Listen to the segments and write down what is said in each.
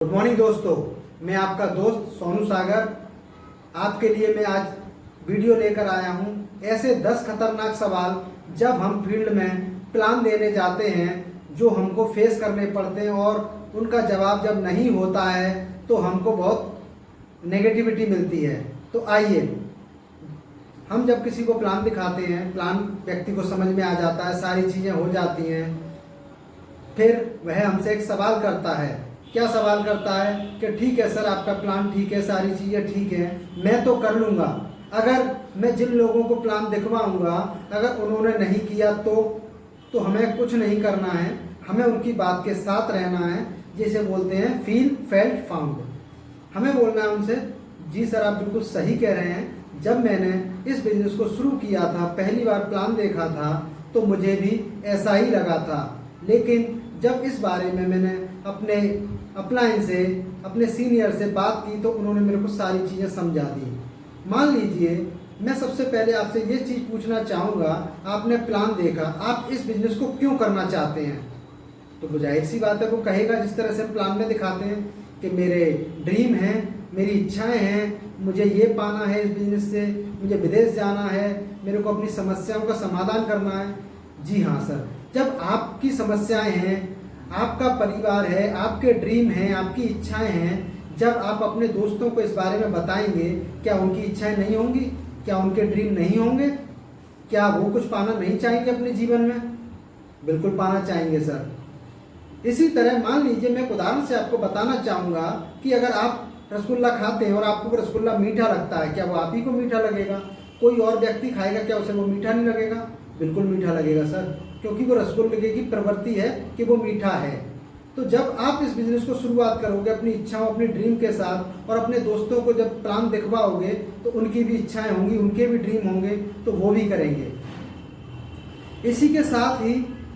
Good morning दोस्तों, मैं आपका दोस्त सोनू सागर आपके लिए मैं आज वीडियो लेकर आया हूं। ऐसे 10 खतरनाक सवाल जब हम फील्ड में प्लान देने जाते हैं जो हमको फेस करने पड़ते हैं और उनका जवाब जब नहीं होता है तो हमको बहुत नेगेटिविटी मिलती है। तो आइए, हम जब किसी को प्लान दिखाते हैं, प्लान व्यक्ति को समझ में आ जाता है, सारी चीज़ें हो जाती हैं, फिर वह हमसे एक सवाल करता है। क्या सवाल करता है कि ठीक है सर, आपका प्लान ठीक है, सारी चीज़ें ठीक है, मैं तो कर लूँगा। अगर मैं जिन लोगों को प्लान दिखवाऊँगा अगर उन्होंने नहीं किया तो हमें कुछ नहीं करना है, हमें उनकी बात के साथ रहना है। जिसे बोलते हैं फील फेल्ट फाउंड। हमें बोलना है उनसे, जी सर आप बिल्कुल सही कह रहे हैं, जब मैंने इस बिज़नेस को शुरू किया था, पहली बार प्लान देखा था तो मुझे भी ऐसा ही लगा था, लेकिन जब इस बारे में मैंने अपने अपलाइन से, अपने सीनियर से बात की तो उन्होंने मेरे को सारी चीज़ें समझा दी। मान लीजिए मैं सबसे पहले आपसे ये चीज़ पूछना चाहूँगा, आपने प्लान देखा, आप इस बिज़नेस को क्यों करना चाहते हैं? तो जाहिर सी बात है वो कहेगा, जिस तरह से प्लान में दिखाते हैं कि मेरे ड्रीम हैं, मेरी इच्छाएं हैं, मुझे ये पाना है इस बिज़नेस से, मुझे विदेश जाना है, मेरे को अपनी समस्याओं का समाधान करना है। जी हाँ सर, जब आपकी समस्याएं हैं, आपका परिवार है, आपके ड्रीम हैं, आपकी इच्छाएं हैं, जब आप अपने दोस्तों को इस बारे में बताएंगे, क्या उनकी इच्छाएं नहीं होंगी? क्या उनके ड्रीम नहीं होंगे? क्या वो कुछ पाना नहीं चाहेंगे अपने जीवन में? बिल्कुल पाना चाहेंगे सर। इसी तरह मान लीजिए, मैं उदाहरण से आपको बताना चाहूँगा कि अगर आप रसगुल्ला खाते हैं और आपको रसगुल्ला मीठा लगता है, क्या वो आप ही को मीठा लगेगा? कोई और व्यक्ति खाएगा, क्या उसे वो मीठा नहीं लगेगा? बिल्कुल मीठा लगेगा सर, क्योंकि वो रसगुल्ले की प्रवृत्ति है कि वो मीठा है। तो जब आप इस बिज़नेस को शुरुआत करोगे अपनी इच्छाओं, अपनी ड्रीम के साथ, और अपने दोस्तों को जब प्लान दिखवाओगे तो उनकी भी इच्छाएं होंगी, उनके भी ड्रीम होंगे, तो वो भी करेंगे। इसी के साथ ही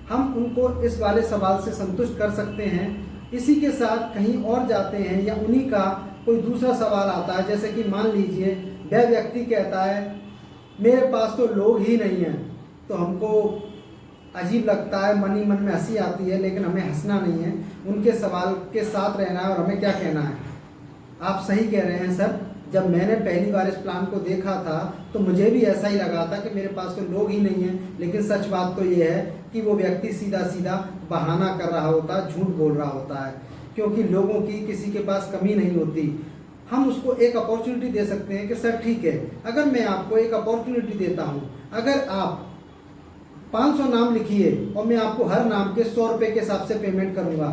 हम उनको इस वाले सवाल से संतुष्ट कर सकते हैं। इसी के साथ कहीं और जाते हैं या उन्हीं का कोई दूसरा सवाल आता है, जैसे कि मान लीजिए वह व्यक्ति कहता है मेरे पास तो लोग ही नहीं हैं। तो हमको अजीब लगता है, मन ही मन में हंसी आती है, लेकिन हमें हंसना नहीं है, उनके सवाल के साथ रहना है और हमें क्या कहना है, आप सही कह रहे हैं सर, जब मैंने पहली बार इस प्लान को देखा था तो मुझे भी ऐसा ही लगा था कि मेरे पास तो लोग ही नहीं हैं। लेकिन सच बात तो ये है कि वो व्यक्ति सीधा सीधा बहाना कर रहा होता है, झूठ बोल रहा होता है, क्योंकि लोगों की किसी के पास कमी नहीं होती। हम उसको एक अपॉर्चुनिटी दे सकते हैं कि सर ठीक है, अगर मैं आपको एक अपॉर्चुनिटी देता हूँ, अगर आप 500 नाम लिखिए और मैं आपको हर नाम के 100 रुपये के हिसाब से पेमेंट करूँगा।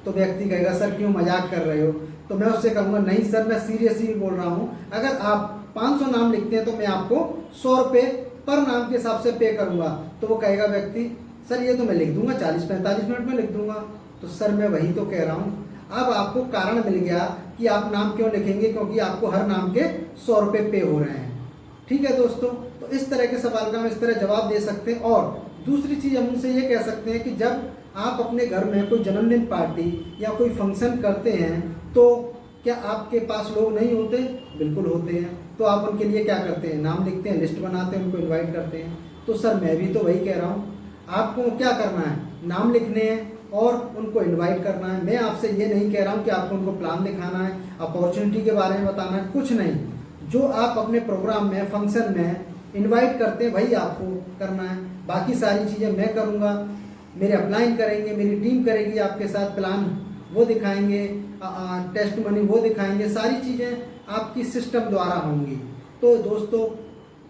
तो व्यक्ति कहेगा सर क्यों मजाक कर रहे हो? तो मैं उससे कहूँगा नहीं सर, मैं सीरियसली बोल रहा हूँ, अगर आप 500 नाम लिखते हैं तो मैं आपको 100 रुपये पर नाम के हिसाब से पे करूँगा। तो वो कहेगा व्यक्ति सर ये तो मैं लिख दूंगा, 40-45 मिनट में लिख दूंगा। तो सर मैं वही तो कह रहा हूँ, अब आपको कारण मिल गया कि आप नाम क्यों लिखेंगे, क्योंकि आपको हर नाम के 100 रुपये पे हो रहे हैं। ठीक है दोस्तों, तो इस तरह के सवाल का हम इस तरह जवाब दे सकते हैं। और दूसरी चीज़ हम उनसे ये कह सकते हैं कि जब आप अपने घर में कोई जन्मदिन पार्टी या कोई फंक्शन करते हैं तो क्या आपके पास लोग नहीं होते? बिल्कुल होते हैं। तो आप उनके लिए क्या करते हैं? नाम लिखते हैं, लिस्ट बनाते हैं, उनको इन्वाइट करते हैं। तो सर मैं भी तो वही कह रहा हूँ, आपको क्या करना है? नाम लिखने हैं और उनको इन्वाइट करना है। मैं आपसे ये नहीं कह रहा हूँ कि आपको उनको प्लान दिखाना है, अपॉर्चुनिटी के बारे में बताना है, कुछ नहीं। जो आप अपने प्रोग्राम में, फंक्शन में इनवाइट करते हैं वही आपको करना है। बाकी सारी चीज़ें मैं करूँगा, मेरे अपलाइन करेंगे, मेरी टीम करेगी आपके साथ, प्लान वो दिखाएंगे, टेस्ट मनी वो दिखाएंगे, सारी चीज़ें आपकी सिस्टम द्वारा होंगी। तो दोस्तों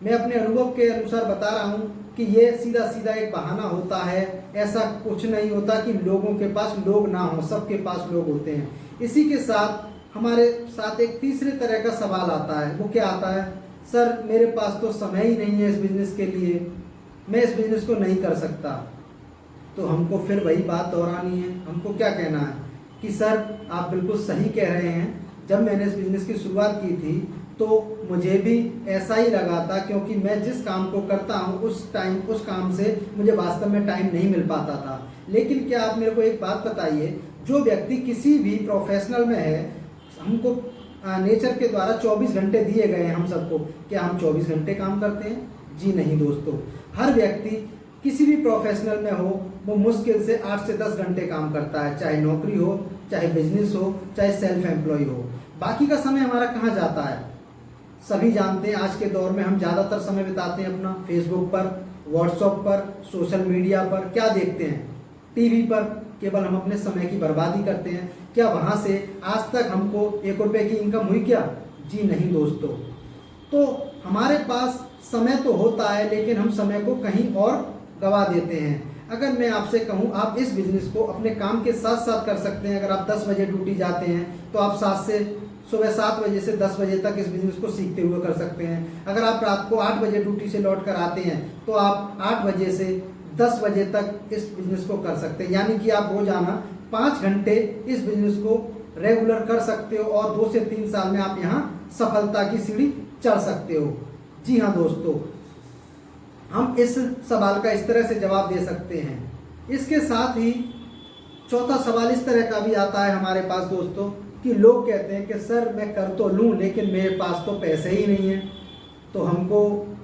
मैं अपने अनुभव के अनुसार बता रहा हूँ कि ये सीधा सीधा एक बहाना होता है, ऐसा कुछ नहीं होता कि लोगों के पास लोग ना हो, सबके पास लोग होते हैं। इसी के साथ हमारे साथ एक तीसरे तरह का सवाल आता है। वो क्या आता है? सर मेरे पास तो समय ही नहीं है इस बिज़नेस के लिए, मैं इस बिज़नेस को नहीं कर सकता। तो हमको फिर वही बात दोहरानी है, हमको क्या कहना है कि सर आप बिल्कुल सही कह रहे हैं, जब मैंने इस बिज़नेस की शुरुआत की थी तो मुझे भी ऐसा ही लगा था, क्योंकि मैं जिस काम को करता हूँ उस काम से मुझे वास्तव में टाइम नहीं मिल पाता था। लेकिन क्या आप मेरे को एक बात बताइए, जो व्यक्ति किसी भी प्रोफेशनल में है, हमको नेचर के द्वारा 24 घंटे दिए गए हैं हम सबको, क्या हम 24 घंटे काम करते हैं? जी नहीं दोस्तों, हर व्यक्ति किसी भी प्रोफेशनल में हो वो मुश्किल से 8 से 10 घंटे काम करता है, चाहे नौकरी हो चाहे बिजनेस हो, चाहे सेल्फ एम्प्लॉय हो। बाकी का समय हमारा कहाँ जाता है? सभी जानते हैं आज के दौर में हम ज़्यादातर समय बिताते हैं अपना फेसबुक पर, व्हाट्सएप पर, सोशल मीडिया पर। क्या देखते हैं? टीवी पर केवल हम अपने समय की बर्बादी करते हैं। क्या वहाँ से आज तक हमको 1 रुपये की इनकम हुई क्या? जी नहीं दोस्तों। तो हमारे पास समय तो होता है, लेकिन हम समय को कहीं और गवा देते हैं। अगर मैं आपसे कहूँ, आप इस बिजनेस को अपने काम के साथ साथ कर सकते हैं। अगर आप 10 बजे ड्यूटी जाते हैं तो आप सुबह 7 बजे से 10 बजे तक इस बिजनेस को सीखते हुए कर सकते हैं। अगर आप रात को 8 बजे ड्यूटी से लौट कर आते हैं तो आप 8 बजे से 10 बजे तक इस बिजनेस को कर सकते हैं। यानी कि आप रोजाना 5 घंटे इस बिजनेस को रेगुलर कर सकते हो और 2 से 3 साल में आप यहाँ सफलता की सीढ़ी चढ़ सकते हो। जी हाँ दोस्तों, हम इस सवाल का इस तरह से जवाब दे सकते हैं। इसके साथ ही चौथा सवाल इस तरह का भी आता है हमारे पास दोस्तों कि लोग कहते हैं कि सर मैं कर तो लूँ लेकिन मेरे पास तो पैसे ही नहीं है। तो हमको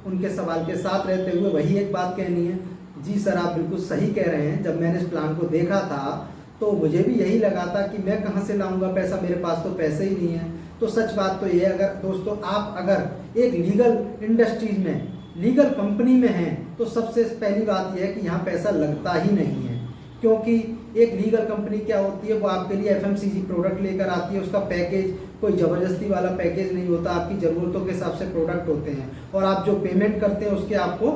उनके सवाल के साथ रहते हुए वही एक बात कहनी है, जी सर आप बिल्कुल सही कह रहे हैं। जब मैंने इस प्लान को देखा था तो मुझे भी यही लगा था कि मैं कहाँ से लाऊंगा पैसा, मेरे पास तो पैसे ही नहीं है। तो सच बात तो ये है, अगर दोस्तों आप अगर एक लीगल इंडस्ट्रीज में, लीगल कंपनी में हैं तो सबसे पहली बात यह है कि यहाँ पैसा लगता ही नहीं है। क्योंकि एक लीगल कंपनी क्या होती है, वो आपके लिए FMCG प्रोडक्ट लेकर आती है। उसका पैकेज कोई ज़बरदस्ती वाला पैकेज नहीं होता, आपकी ज़रूरतों के हिसाब से प्रोडक्ट होते हैं और आप जो पेमेंट करते हैं उसके आपको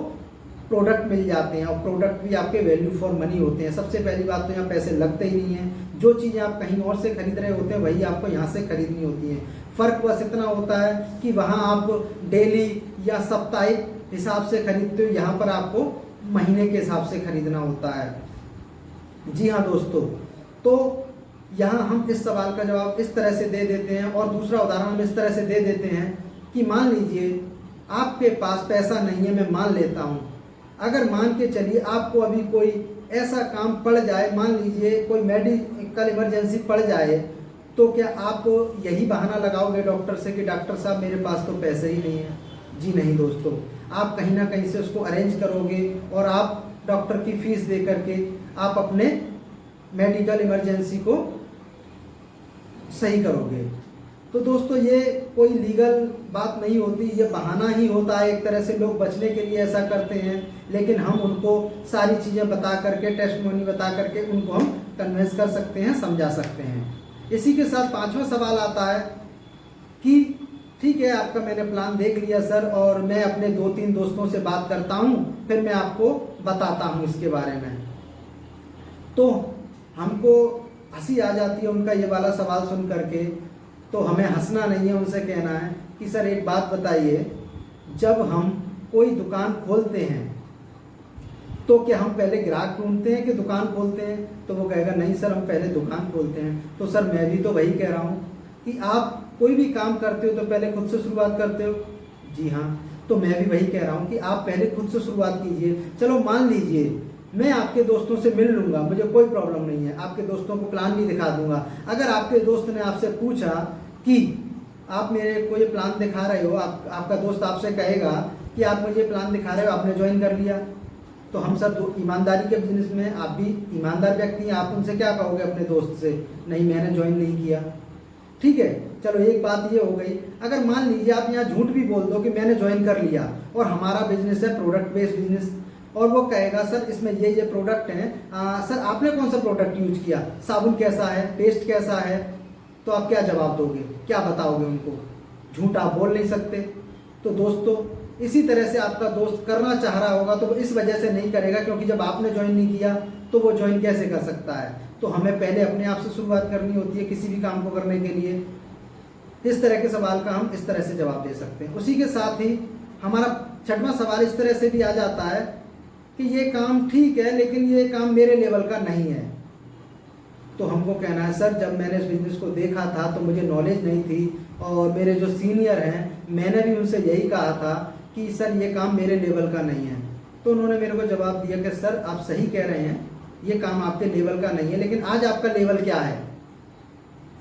प्रोडक्ट मिल जाते हैं और प्रोडक्ट भी आपके वैल्यू फॉर मनी होते हैं। सबसे पहली बात तो यहाँ पैसे लगते ही नहीं हैं। जो चीज़ें आप कहीं और से खरीद रहे होते हैं वही आपको यहाँ से खरीदनी होती है। फ़र्क बस इतना होता है कि वहाँ आप डेली या साप्ताहिक हिसाब से खरीदते हो, यहाँ पर आपको महीने के हिसाब से खरीदना होता है। जी हाँ दोस्तों, तो यहाँ हम इस सवाल का जवाब इस तरह से दे देते हैं और दूसरा उदाहरण हम इस तरह से दे देते हैं कि मान लीजिए आपके पास पैसा नहीं है, मैं मान लेता हूँ। अगर मान के चलिए आपको अभी कोई ऐसा काम पड़ जाए, मान लीजिए कोई मेडिकल इमरजेंसी पड़ जाए, तो क्या आप यही बहाना लगाओगे डॉक्टर से कि डॉक्टर साहब मेरे पास तो पैसे ही नहीं है? जी नहीं दोस्तों, आप कहीं ना कहीं से उसको अरेंज करोगे और आप डॉक्टर की फीस दे करके आप अपने मेडिकल इमरजेंसी को सही करोगे। तो दोस्तों ये कोई लीगल बात नहीं होती, ये बहाना ही होता है एक तरह से। लोग बचने के लिए ऐसा करते हैं, लेकिन हम उनको सारी चीज़ें बता करके, टेस्टिमोनी बता करके उनको हम कन्विंस कर सकते हैं, समझा सकते हैं। इसी के साथ 5वां सवाल आता है कि ठीक है आपका मैंने प्लान देख लिया सर, और मैं अपने 2-3 दोस्तों से बात करता हूँ, फिर मैं आपको बताता हूँ इसके बारे में। तो हमको हंसी आ जाती है उनका ये वाला सवाल सुन करके। तो हमें हंसना नहीं है, उनसे कहना है कि सर एक बात बताइए, जब हम कोई दुकान खोलते हैं तो क्या हम पहले ग्राहक ढूंढते हैं कि दुकान खोलते हैं? तो वो कहेगा नहीं सर हम पहले दुकान खोलते हैं। तो सर मैं भी तो वही कह रहा हूँ कि आप कोई भी काम करते हो तो पहले खुद से शुरुआत करते हो। जी हाँ, तो मैं भी वही कह रहा हूँ कि आप पहले खुद से शुरुआत कीजिए। चलो मान लीजिए मैं आपके दोस्तों से मिल लूँगा, मुझे कोई प्रॉब्लम नहीं है, आपके दोस्तों को प्लान भी दिखा दूंगा। अगर आपके दोस्त ने आपसे पूछा कि आप मेरे को ये प्लान दिखा रहे हो, आपका दोस्त आपसे कहेगा कि आप मुझे प्लान दिखा रहे हो, आपने ज्वाइन कर लिया, तो हम सब ईमानदारी के बिजनेस में, आप भी ईमानदार व्यक्ति हैं, आप उनसे क्या कहोगे अपने दोस्त से? नहीं मैंने ज्वाइन नहीं किया। ठीक है, चलो एक बात ये हो गई। अगर मान लीजिए आप यहाँ झूठ भी बोल दो कि मैंने ज्वाइन कर लिया और हमारा बिजनेस है प्रोडक्ट बेस्ड बिजनेस, और वो कहेगा सर इसमें ये प्रोडक्ट हैं, सर आपने कौन सा प्रोडक्ट यूज किया, साबुन कैसा है, पेस्ट कैसा है, तो आप क्या जवाब दोगे, क्या बताओगे उनको? झूठ आप बोल नहीं सकते। तो दोस्तों इसी तरह से आपका दोस्त करना चाह रहा होगा तो वो इस वजह से नहीं करेगा क्योंकि जब आपने ज्वाइन नहीं किया तो वो ज्वाइन कैसे कर सकता है? तो हमें पहले अपने आप से शुरुआत करनी होती है किसी भी काम को करने के लिए। इस तरह के सवाल का हम इस तरह से जवाब दे सकते हैं। उसी के साथ ही हमारा 6वां सवाल इस तरह से भी आ जाता है कि ये काम ठीक है लेकिन ये काम मेरे लेवल का नहीं है। तो हमको कहना है सर जब मैंने इस बिजनेस को देखा था तो मुझे नॉलेज नहीं थी और मेरे जो सीनियर हैं मैंने भी उनसे यही कहा था कि सर ये काम मेरे लेवल का नहीं है। तो उन्होंने मेरे को जवाब दिया कि सर आप सही कह रहे हैं, ये काम आपके लेवल का नहीं है, लेकिन आज आपका लेवल क्या है?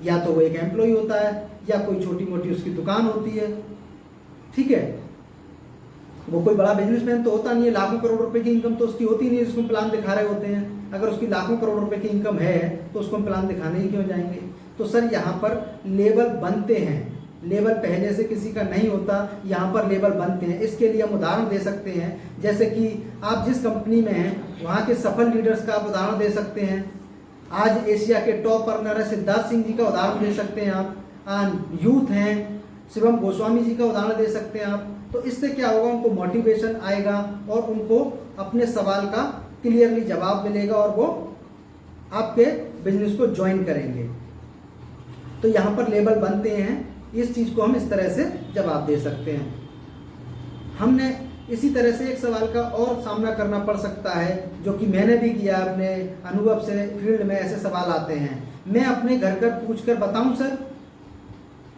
या तो वो एक एम्प्लॉय होता है या कोई छोटी मोटी उसकी दुकान होती है। ठीक है, वो कोई बड़ा बिजनेसमैन तो होता नहीं है, लाखों करोड़ रुपए की इनकम तो उसकी होती नहीं है जिसको प्लान दिखा रहे होते हैं। अगर उसकी लाखों करोड़ रुपए की इनकम है तो उसको प्लान दिखाने ही क्यों जाएंगे? तो सर यहाँ पर लेवल बनते हैं, लेवल पहले से किसी का नहीं होता, यहाँ पर लेवल बनते हैं। इसके लिए हम उदाहरण दे सकते हैं, जैसे कि आप जिस कंपनी में हैं वहाँ के सफल लीडर्स का आप उदाहरण दे सकते हैं। आज एशिया के टॉप अर्नर है सिद्धार्थ सिंह जी का उदाहरण दे सकते हैं आप। यूथ हैं शिवम गोस्वामी जी का उदाहरण दे सकते हैं आप। तो इससे क्या होगा, उनको मोटिवेशन आएगा और उनको अपने सवाल का क्लियरली जवाब मिलेगा और वो आपके बिजनेस को ज्वाइन करेंगे। तो यहाँ पर लेवल बनते हैं, इस चीज़ को हम इस तरह से जवाब दे सकते हैं। हमने इसी तरह से एक सवाल का और सामना करना पड़ सकता है, जो कि मैंने भी किया अपने अनुभव से। फील्ड में ऐसे सवाल आते हैं, मैं अपने घर घर पूछ कर बताऊँ सर?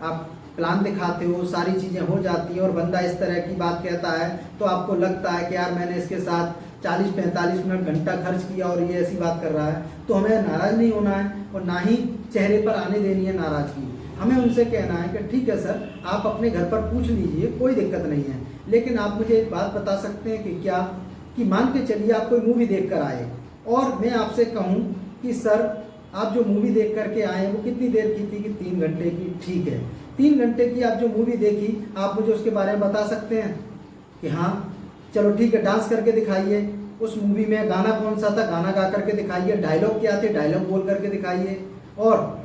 आप प्लान दिखाते हो, सारी चीज़ें हो जाती हैं और बंदा इस तरह की बात कहता है, तो आपको लगता है कि यार मैंने इसके साथ 40-45 मिनट घंटा खर्च किया और ये ऐसी बात कर रहा है। तो हमें नाराज़ नहीं होना है और ना ही चेहरे पर आने देनी है नाराज़गी। हमें उनसे कहना है कि ठीक है सर, आप अपने घर पर पूछ लीजिए, कोई दिक्कत नहीं है, लेकिन आप मुझे एक बात बता सकते हैं कि क्या, कि मान के चलिए आप कोई मूवी देख कर आए और मैं आपसे कहूँ कि सर आप जो मूवी देख कर के आए वो कितनी देर की थी? कि 3 घंटे की। ठीक है, 3 घंटे की आप जो मूवी देखी, आप मुझे उसके बारे में बता सकते हैं? कि हाँ चलो ठीक है, डांस करके दिखाइए, उस मूवी में गाना कौन सा था, गाना गा करके दिखाइए, डायलॉग क्या थे, डायलॉग बोल करके दिखाइए, और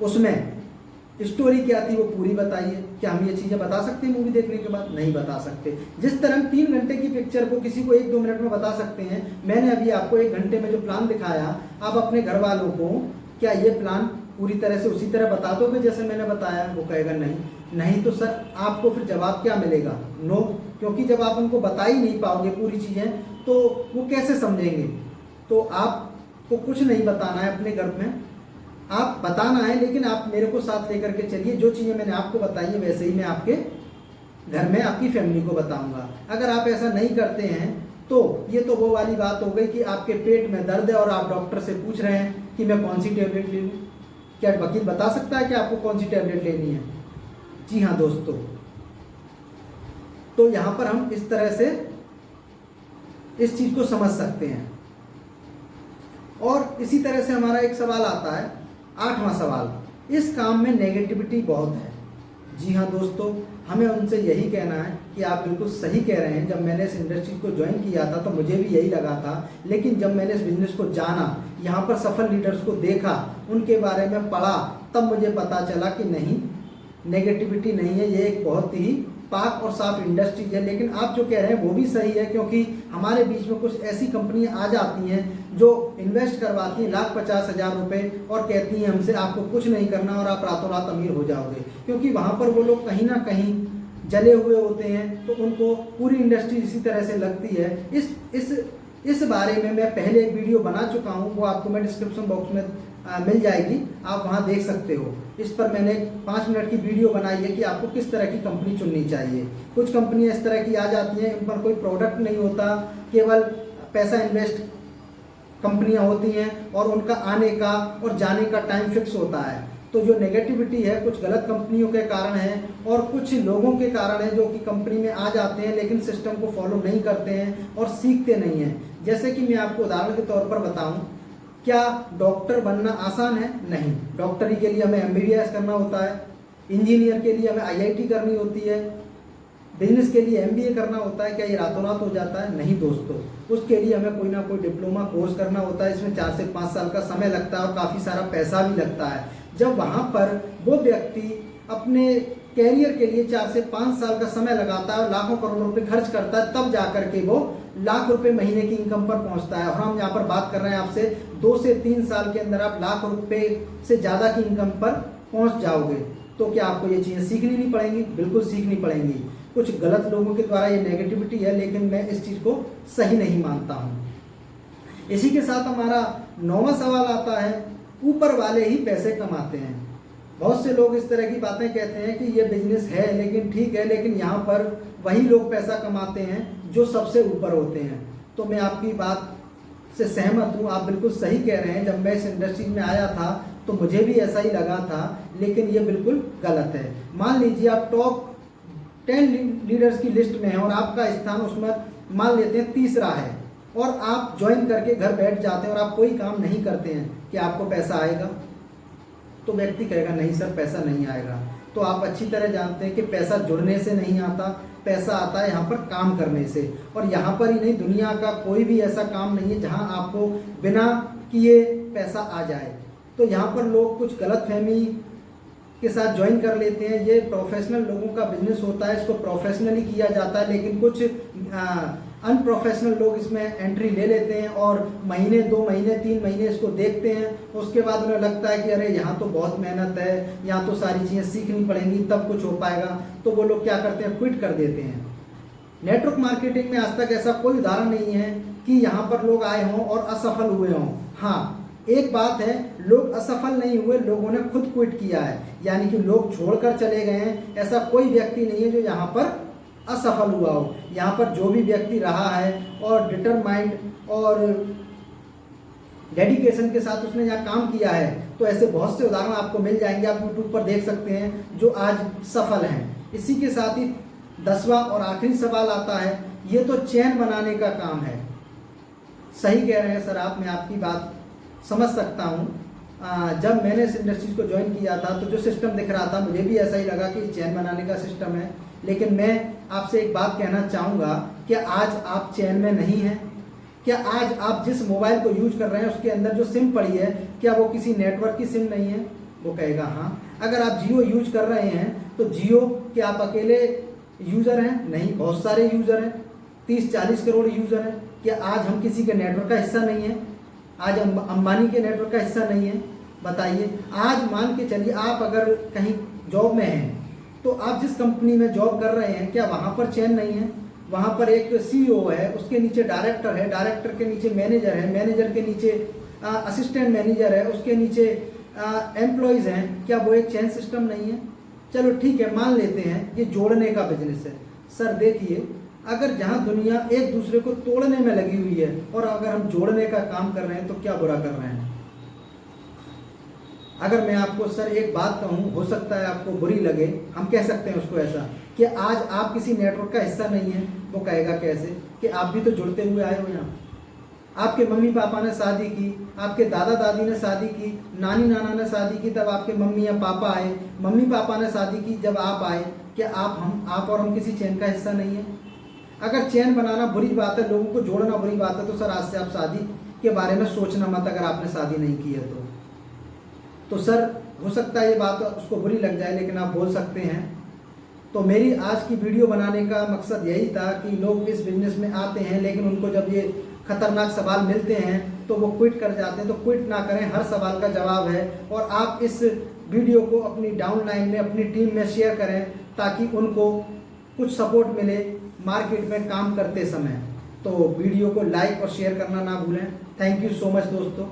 उसमें स्टोरी क्या थी वो पूरी बताइए। क्या हम ये चीज़ें बता सकते हैं मूवी देखने के बाद? नहीं बता सकते। जिस तरह हम 3 घंटे की पिक्चर को किसी को 1-2 मिनट में बता सकते हैं, मैंने अभी आपको 1 घंटे में जो प्लान दिखाया, आप अपने घर वालों को क्या ये प्लान पूरी तरह से उसी तरह बता दोगे जैसे मैंने बताया? वो कहेगा नहीं। नहीं तो सर आपको फिर जवाब क्या मिलेगा? नो, क्योंकि जब आप उनको बता ही नहीं पाओगे पूरी चीज़ें तो वो कैसे समझेंगे? तो आपको कुछ नहीं बताना है अपने घर में, आप बताना है, लेकिन आप मेरे को साथ लेकर के चलिए। जो चीज़ें मैंने आपको बताई है वैसे ही मैं आपके घर में आपकी फैमिली को बताऊंगा। अगर आप ऐसा नहीं करते हैं तो ये तो वो वाली बात हो गई कि आपके पेट में दर्द है और आप डॉक्टर से पूछ रहे हैं कि मैं कौन सी टैबलेट ले लूँ। क्या वकील बता सकता है कि आपको कौन सी टैबलेट लेनी है? जी हाँ दोस्तों, तो यहाँ पर हम इस तरह से इस चीज़ को समझ सकते हैं। और इसी तरह से हमारा एक सवाल आता है, 8वां सवाल, इस काम में नेगेटिविटी बहुत है। जी हाँ दोस्तों, हमें उनसे यही कहना है कि आप बिल्कुल सही कह रहे हैं। जब मैंने इस इंडस्ट्री को ज्वाइन किया था तो मुझे भी यही लगा था, लेकिन जब मैंने इस बिजनेस को जाना, यहाँ पर सफल लीडर्स को देखा, उनके बारे में पढ़ा, तब मुझे पता चला कि नहीं, नेगेटिविटी नहीं है, ये एक बहुत ही पाक और साफ इंडस्ट्री है। लेकिन आप जो कह रहे हैं वो भी सही है, क्योंकि हमारे बीच में कुछ ऐसी कंपनियां आ जाती हैं जो इन्वेस्ट करवाती हैं 1,50,000 रुपये और कहती हैं हमसे आपको कुछ नहीं करना और आप रातों रात अमीर हो जाओगे। क्योंकि वहाँ पर वो लोग कहीं ना कहीं जले हुए होते हैं, तो उनको पूरी इंडस्ट्री इसी तरह से लगती है। इस बारे में मैं पहले एक वीडियो बना चुका हूँ, वो आपको मैं डिस्क्रिप्शन बॉक्स में मिल जाएगी, आप वहाँ देख सकते हो। इस पर मैंने 5 मिनट की वीडियो बनाई है कि आपको किस तरह की कंपनी चुननी चाहिए। कुछ कंपनियाँ इस तरह की आ जाती हैं, इन पर कोई प्रोडक्ट नहीं होता, केवल पैसा इन्वेस्ट कंपनियाँ होती हैं और उनका आने का और जाने का टाइम फिक्स होता है। तो जो नेगेटिविटी है कुछ गलत कंपनियों के कारण है और कुछ लोगों के कारण है जो कि कंपनी में आ जाते हैं लेकिन सिस्टम को फॉलो नहीं करते हैं और सीखते नहीं हैं। जैसे कि मैं आपको उदाहरण के तौर पर बताऊं, क्या डॉक्टर बनना आसान है? नहीं। डॉक्टरी के लिए हमें MBBS करना होता है, इंजीनियर के लिए हमें IIT करनी होती है, बिजनेस के लिए MBA करना होता है। क्या ये रातों रात हो जाता है? नहीं दोस्तों, उसके लिए हमें कोई ना कोई डिप्लोमा कोर्स करना होता है। इसमें 4 से 5 साल का समय लगता है और काफ़ी सारा पैसा भी लगता है। जब वहाँ पर वो व्यक्ति अपने कैरियर के लिए 4 से 5 साल का समय लगाता है और लाखों करोड़ों रुपए खर्च करता है, तब जाकर के वो लाख रुपए महीने की इनकम पर पहुंचता है। और हम यहाँ पर बात कर रहे हैं आपसे 2 से 3 साल के अंदर आप लाख रुपए से ज़्यादा की इनकम पर पहुंच जाओगे। तो क्या आपको ये चीज़ें सीखनी नहीं पड़ेंगी? बिल्कुल सीखनी पड़ेंगी। कुछ गलत लोगों के द्वारा ये नेगेटिविटी है, लेकिन मैं इस चीज़ को सही नहीं मानता हूँ। इसी के साथ हमारा 9वां सवाल आता है, ऊपर वाले ही पैसे कमाते हैं। बहुत से लोग इस तरह की बातें कहते हैं कि ये बिजनेस है, लेकिन ठीक है, लेकिन यहाँ पर वही लोग पैसा कमाते हैं जो सबसे ऊपर होते हैं। तो मैं आपकी बात से सहमत हूँ, आप बिल्कुल सही कह रहे हैं। जब मैं इस इंडस्ट्री में आया था तो मुझे भी ऐसा ही लगा था, लेकिन ये बिल्कुल गलत है। मान लीजिए आप टॉप 10 लीडर्स की लिस्ट में हैं और आपका स्थान उसमें मान लेते हैं 3रा है और आप ज्वाइन करके घर बैठ जाते हैं और आप कोई काम नहीं करते हैं, क्या आपको पैसा आएगा? तो व्यक्ति कहेगा नहीं सर पैसा नहीं आएगा। तो आप अच्छी तरह जानते हैं कि पैसा जुड़ने से नहीं आता, पैसा आता है यहाँ पर काम करने से। और यहाँ पर ही नहीं, दुनिया का कोई भी ऐसा काम नहीं है जहाँ आपको बिना किए पैसा आ जाए। तो यहाँ पर लोग कुछ गलतफहमी के साथ ज्वाइन कर लेते हैं। ये प्रोफेशनल लोगों का बिजनेस होता है, इसको प्रोफेशनली किया जाता है, लेकिन कुछ अनप्रोफेशनल लोग इसमें एंट्री ले लेते हैं और महीने 2 महीने 3 महीने इसको देखते हैं। उसके बाद उन्हें लगता है कि अरे यहाँ तो बहुत मेहनत है, यहाँ तो सारी चीज़ें सीखनी पड़ेंगी तब कुछ हो पाएगा। तो वो लोग क्या करते हैं, क्विट कर देते हैं। नेटवर्क मार्केटिंग में आज तक ऐसा कोई उदाहरण नहीं है कि यहाँ पर लोग आए हों और असफल हुए हों। हाँ, एक बात है, लोग असफल नहीं हुए, लोगों ने खुद क्विट किया है, यानी कि लोग छोड़कर चले गए हैं। ऐसा कोई व्यक्ति नहीं है जो यहाँ पर असफल हुआ हो। यहाँ पर जो भी व्यक्ति रहा है और डिटरमाइंड और डेडिकेशन के साथ उसने यहाँ काम किया है, तो ऐसे बहुत से उदाहरण आपको मिल जाएंगे। आप यूट्यूब पर देख सकते हैं जो आज सफल हैं। इसी के साथ ही 10वां और आखिरी सवाल आता है, ये तो चैन बनाने का काम है। सही कह रहे हैं सर आप, मैं आपकी बात समझ सकता हूँ। जब मैंने इस इंडस्ट्रीज को ज्वाइन किया था तो जो सिस्टम दिख रहा था मुझे भी ऐसा ही लगा कि चैन बनाने का सिस्टम है। लेकिन मैं आपसे एक बात कहना चाहूँगा कि आज आप चैन में नहीं हैं। क्या आज आप जिस मोबाइल को यूज कर रहे हैं उसके अंदर जो सिम पड़ी है, क्या वो किसी नेटवर्क की सिम नहीं है? वो कहेगा हाँ। अगर आप जियो यूज कर रहे हैं तो जियो के आप अकेले यूज़र हैं? नहीं, बहुत सारे यूज़र हैं, 30-40 करोड़ यूज़र हैं। क्या आज हम किसी के नेटवर्क का हिस्सा नहीं है? आज अंबानी के नेटवर्क का हिस्सा नहीं है? बताइए। आज मान के चलिए आप अगर कहीं जॉब में हैं तो आप जिस कंपनी में जॉब कर रहे हैं, क्या वहाँ पर चैन नहीं है? वहाँ पर एक CEO है, उसके नीचे डायरेक्टर है, डायरेक्टर के नीचे मैनेजर है, मैनेजर के नीचे असिस्टेंट मैनेजर है, उसके नीचे एम्प्लॉयज़ हैं। क्या वो एक चैन सिस्टम नहीं है? चलो ठीक है, मान लेते हैं ये जोड़ने का बिजनेस है। सर देखिए, अगर जहाँ दुनिया एक दूसरे को तोड़ने में लगी हुई है और अगर हम जोड़ने का काम कर रहे हैं तो क्या बुरा कर रहे हैं? अगर मैं आपको सर एक बात कहूँ, हो सकता है आपको बुरी लगे, हम कह सकते हैं उसको ऐसा कि आज आप किसी नेटवर्क का हिस्सा नहीं है। वो कहेगा कैसे कि आप भी तो जुड़ते हुए आए हो यहाँ। आपके मम्मी पापा ने शादी की, आपके दादा दादी ने शादी की, नानी नाना ने शादी की, तब आपके मम्मी या पापा आए, मम्मी पापा ने शादी की जब आप आए। क्या आप और हम किसी चैन का हिस्सा नहीं है? अगर चैन बनाना बुरी बात है, लोगों को जोड़ना बुरी बात है, तो सर आज से आप शादी के बारे में सोचना मत, अगर आपने शादी नहीं की है तो सर हो सकता है ये बात उसको बुरी लग जाए, लेकिन आप बोल सकते हैं। तो मेरी आज की वीडियो बनाने का मकसद यही था कि लोग इस बिजनेस में आते हैं, लेकिन उनको जब ये खतरनाक सवाल मिलते हैं तो वो क्विट कर जाते हैं। तो क्विट ना करें, हर सवाल का जवाब है। और आप इस वीडियो को अपनी डाउनलाइन में, अपनी टीम में शेयर करें ताकि उनको कुछ सपोर्ट मिले मार्केट में काम करते समय। तो वीडियो को लाइक और शेयर करना ना भूलें। थैंक यू सो मच दोस्तों।